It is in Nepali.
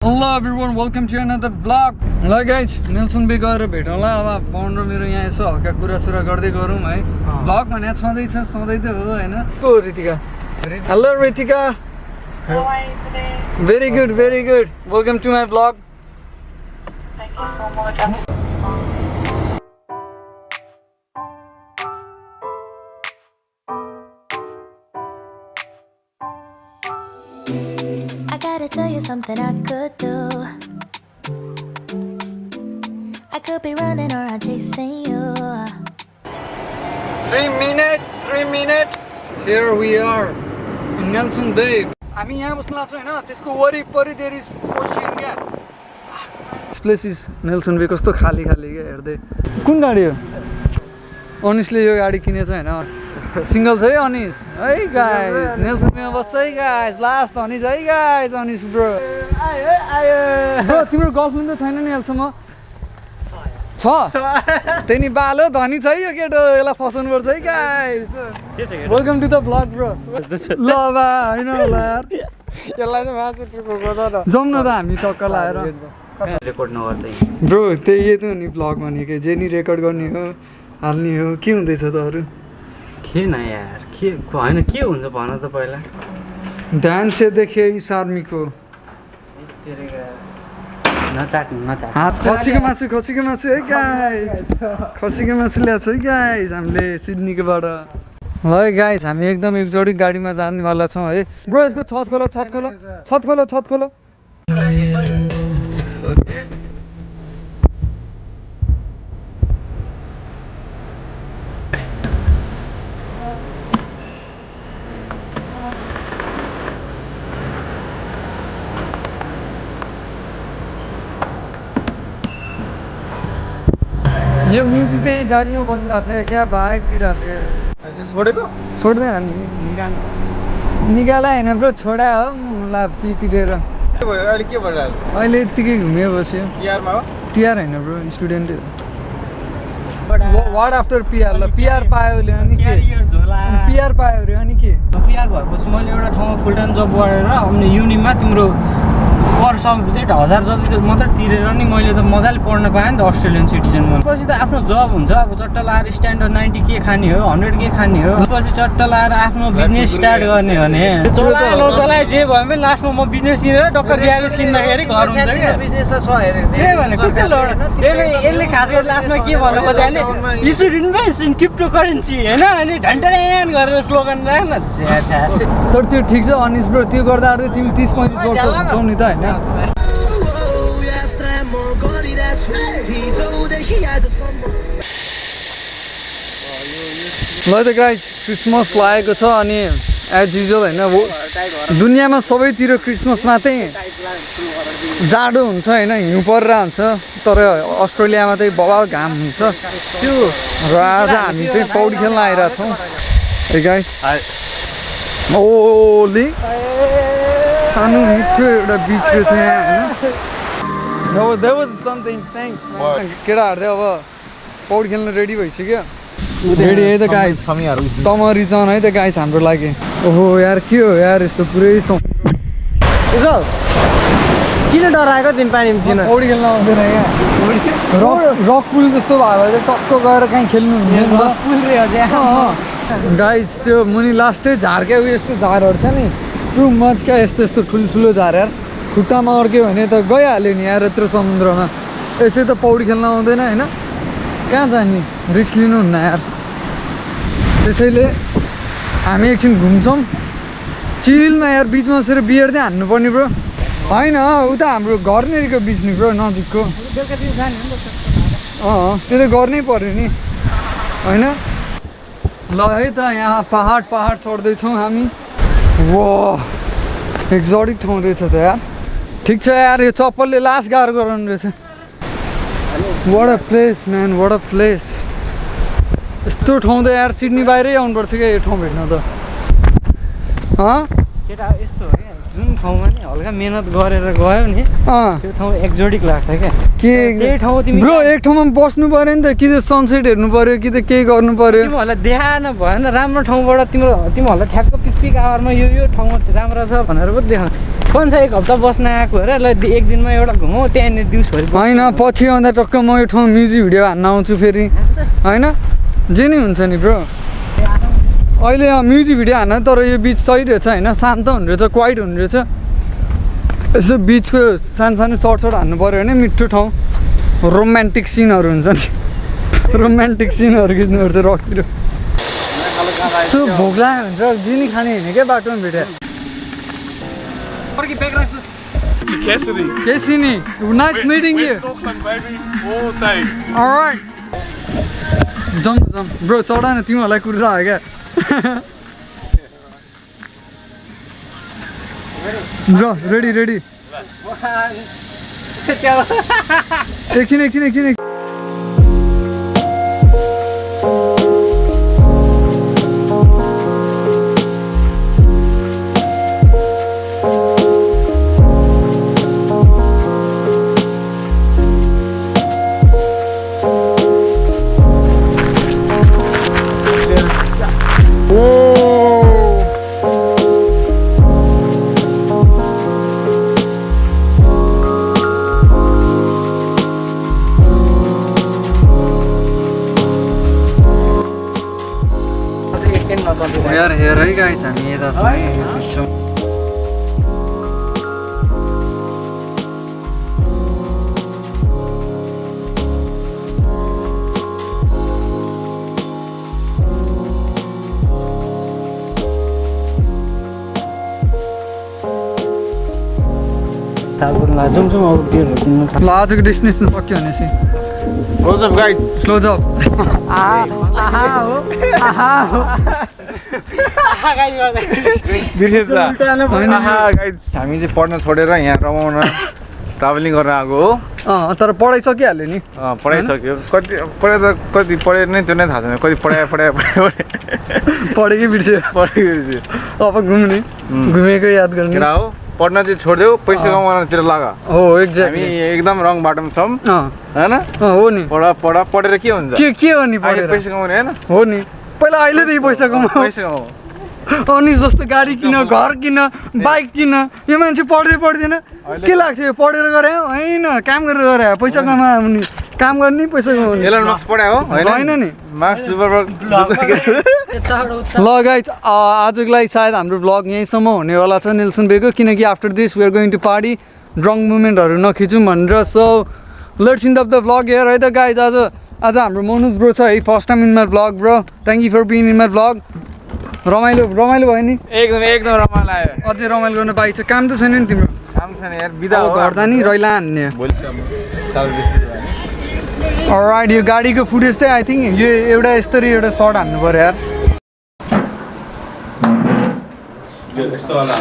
Hello everyone, welcome to another vlog. ल गाइज नेल्सन बे गएर भेटौँला अब पाउन्ड र मेरो यहाँ यसो हल्का कुरासुरा गर्दै गरौँ है भ्लग भने छँदैछ सधैँ त हो होइन को Ritika hello Ritika How are you today? very good welcome to my vlog. Thank you so much. I gotta tell you something I could do. I could be running around chasing you. 3 minute here we are in Nelson Bay. हामी यहाँ बस्न लाग्छौँ होइन त्यसको वरिपरि there is ocean क्या. This place is Nelson Bay. कस्तो खाली क्या हेर्दै. कुन गाडी हो? अनिसले यो गाडी किनेछ होइन सिंगल छ है अनिस है गाइस नेल्सन बेमा बस्छ है गाइस लास्ट अनिस है गाइस अनिस ब्रो ब्रो तिम्रो गर्लफ्रेन्ड त छैन नि अहिलेसम्म छ त्यही नि बालो धनी छ है यो केटो यसलाई फसाउनु पर्छ है guys welcome to the vlog bro ल बा हैन होला यार यसलाई चाहिँ मासु टुको गर्दा न जाउँ न त हामी टक्क लाएर रेकर्ड नगर्दै ब्रो त्यही त हो नि भ्लग भनेको जे नि रेकर्ड गर्ने हो हाल्ने हो के हुँदैछ त अरू के न यार के होइन के हुन्छ भन त पहिला ध्यान से देखे इस आदमी को नचाट हात खसीको मासु है गाइस खसीको मासु ल्याएको छ है गाइस हामीले सिडनीकोबाट ल है गाइस हामी एकदम एकजोडी गाडीमा जानेवाला छौँ है ब्रो यसको छत खोलो ये म्यूजिक पे गाड़ियों बन जाते हैं क्या बाइक भी रहते हैं छोड़ दे निकाला होइन ब्रो छोडा हो ला पिरेर अहिले के भइरहेको अहिले यत्तिकै घुमे बस्यो तिहारमा हो टिआर होइन bro student ward after PR ल पिआर पायो भने अनि के पिआर पायो अरे अनि के पिआर भएपछि मैले एउटा ठाउँमा फुल टाइम जब गरेर अनि युनिमा तिम्रो पर सब्जेक्ट 1000 जति मात्र तिरेर नि मैले त मजाले पढ्न पाएँ नि त अस्ट्रेलियन सिटिजनमा पछि त आफ्नो जब हुन्छ अब चट्ट लाएर स्ट्यान्डर्ड 90 के खाने हो 100 के खाने हो पछि चट्ट लाएर आफ्नो बिजनेस स्टार्ट गर्ने भने चलाए नचलाए जे भयो भने लास्टमा म बिजनेस किनेर टक्क ग्यारेज किन्दाखेरि घर हुन्छ के बिजनेस त छ हेरे त्यही भनेको यसले खास गरी लास्टमा के भन्नु खोजे भने you should invest in cryptocurrency हैन अनि ढन्टरान गरेर स्लोगन राख्न तर त्यो ठिक छ अनिस ब्रो त्यो गर्दा गर्दै तिमी 30-35 वर्ष हुन्छौ नि त होइन ल त गाइस क्रिसमस लागेको छ अनि एज युजुअल होइन दुनियाँमा सबैतिर क्रिसमसमा चाहिँ जाडो हुन्छ होइन हिउँ परेर हुन्छ तर अस्ट्रेलियामा चाहिँ बबाल घाम हुन्छ त्यो र आज हामी चाहिँ पौडी खेल्न आइरहेको छौँ है गाइस ओली सानो मिठो एउटा बिच रहेछ यहाँ होइन देयर वाज समथिङ थ्याङ्क्स केटाहरू चाहिँ अब पौडी खेल्न रेडी भइसक्यो रेडी है त गाइस तमरी जन है त गाइस हाम्रो लागि ओहो यार के हो यार यस्तो पुरै किन डराएको तिमी पानीमा थिएन पौडी खेल्न आउँदैन यहाँ रक पुल जस्तो भयो भने चाहिँ टक्क गएर कहीँ खेल्नु गाइस त्यो मुनि लास्टै झार क्या उयो यस्तो झारहरू छ नि टु मच क्या यस्तो ठुल्ठुलो झार यार खुट्टामा अड्क्यो भने त गइहाल्यो नि यार यत्रो समुद्रमा यसै त पौडी खेल्न आउँदैन होइन कहाँ जाने रिक्स लिनुहुन्न यार त्यसैले हामी एकछिन घुम्छौँ चिलमा यार बिचमा बसेर बियर चाहिँ हान्नुपर्ने ब्रो होइन उता हाम्रो घरनेरिको बिच नि ब्रो नजिकको त्यो त गर्नै पर्यो नि होइन ल है त यहाँ पहाड चढ्दैछौँ हामी वो एक्जोटिक ठाउँ रहेछ त यार ठिक छ यार यो चप्पलले लास्ट गाह्रो गराउनु रहेछ what a place man what a place यस्तो ठाउँ त यार सिडनी बाहिरै आउनुपर्छ क्या यो ठाउँ भेट्न त केटा यस्तो हो क्या जुन ठाउँमा नि हल्का मेहनत गरेर गयो नि त्यो ठाउँ एक्जोटिक लाग्छ क्या के ठाउँ तिमी ब्रो एक ठाउँमा बस्नु पर्यो नि त कि त सनसेट हेर्नु पर्यो कि त केही गर्नु पर्यो तिमीहरूलाई देखाएन भएन राम्रो ठाउँबाट तिमीहरूलाई ठ्याक्क पिक्चर पिक आवरमा यो ठाउँमा राम्रो छ भनेर पो देखाउँ कन्छ एक हप्ता बस्न आएको र ल एक दिनमा एउटा घुमौँ त्यहाँनिर दिउँसभरि होइन पछि आउँदा टक्क म यो ठाउँ म्युजिक भिडियो हान्न आउँछु फेरि होइन जे नै हुन्छ नि ब्रो अहिले म्युजिक भिडियो हान्न तर यो बिच सही रहेछ होइन शान्त हुने रहेछ क्वाइट हुने रहेछ यसो बिचको सानो सानो सर्ट हान्नु पऱ्यो भने मिठो ठाउँ रोमान्टिक सिनहरू हुन्छ नि रोमान्टिक सिनहरू खिच्नुपर्छ रकतिर यस्तो भोक लाग्यो भने त जिनी खाने होइन क्या बाटोमा भेट्यो Cassidy. Cassini, nice meeting you. West Auckland, baby, all day. Alright. Jump. Bro, चढा न तिमीहरूलाई कुरेर आयो क्या Bro, ready. एकछिन यार हेर है गाइस हामी यता छौँ है जाउँ अब बियरहरू किन्नु ल आजको डेस्टिनेसन सक्यो भनेपछि What's up, guys? Close up बिर्सेछ guys, हामी चाहिँ पढ्न छोडेर यहाँ रमाउन ट्राभलिङ गर्न आएको हो तर पढाइ सकिहाल्यो नि पढाइसक्यो कति पढे नै त्यो नै थाहा छैन कति पढाएकै बिर्स्यो पढेको अब घुम्ने घुमेको याद गर्ने केटा हो पढ्न चाहिँ छोडिदेऊ पैसा कमाउनतिर लाग हो एक्ज्याक्टली हामी एकदम रङ बाटोमा छौँ होइन हो नि पढेर के हुन्छ के हो नि पढेर पैसा कमाउने होइन हो नि पहिला अहिलेदेखि पैसा कमाऊ अनि जस्तो गाडी किन घर किन बाइक किन यो मान्छे पढ्दैन के लाग्छ यो पढेर गरे होइन काम गरेर गरे पैसा कमाउने काम गर्ने पैसा कमाउने एलन मार्क्स पढायो होइन नि मार्क्स ल गाइज आजको लागि सायद हाम्रो ब्लग यहीँसम्म हुनेवाला छ नेल्सन बेको किनकि after this we are going to party drunk मुभमेन्टहरू नखिचौँ भनेर so let's end of the vlog here है त गाइज आज हाम्रो मनोज ब्रो छ है first time in my vlog bro thank you for being in my vlog रमाइलो भयो नि एकदम रमाइलो आयो अझै रमाइलो गर्न बाइक छ काम त छैन नि तिम्रो काम छैन यार बिदा हो घर जाने रैला हान्ने अलराइट यो गाडीको फुटेज चाहिँ आई थिङ्क यो एउटा यस्तरी एउटा सर्ट हान्नु पऱ्यो यार यस्तो वाला